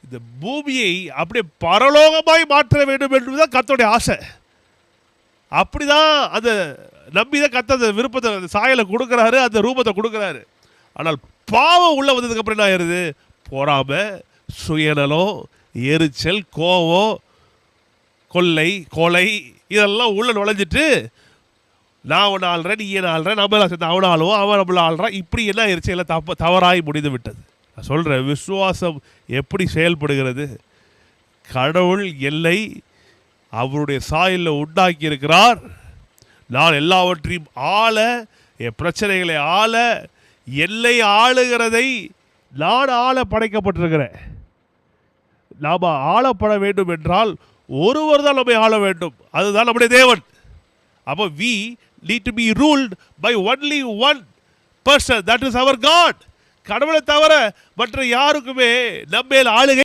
இந்த பூமியை அப்படியே பரலோகமாய் மாற்ற வேண்டும் என்பதுதான் கர்த்தருடைய ஆசை. அப்படிதான் அதை நம்பிதான் கர்த்தர் அந்த விருப்பத்தை, அந்த சாயலை கொடுக்குறாரு, அந்த ரூபத்தை கொடுக்குறாரு. ஆனால் பாவம் உள்ள வந்ததுக்கு அப்புறம் என்ன ஆயிருது? பொறாமை, சுயநலம், எரிச்சல், கோபம், கொலை இதெல்லாம் உள்ள நுழைஞ்சிட்டு நான் ஒன்று ஆள்றேன், நீ என்ன ஆள்றேன், நம்மளாம் சேர்ந்து அவனை ஆளுவோம், அவன் நம்மள ஆள்றான், இப்படி என்ன ஆயிடுச்சு? எல்லாம் தவறாய் முடிந்து விட்டது. நான் சொல்கிறேன், விசுவாசம் எப்படி செயல்படுகிறது? கடவுள் எல்லை அவருடைய சாயலில் உண்டாக்கி இருக்கிறார். நான் எல்லாவற்றையும் ஆள, என் பிரச்சனைகளை ஆள, எல்லை ஆளுகிறதை நான் ஆள படைக்கப்பட்டிருக்கிறேன். நாம் ஆளப்பட வேண்டும் என்றால் ஒருவர் தான் நம்மை ஆள வேண்டும், அதுதான் நம்முடைய தேவன். அப்போ we need to be ruled by only one person, that is our God. கடவுளை தவிர மற்ற யாருக்குமே நம்ம மேல் ஆளுகை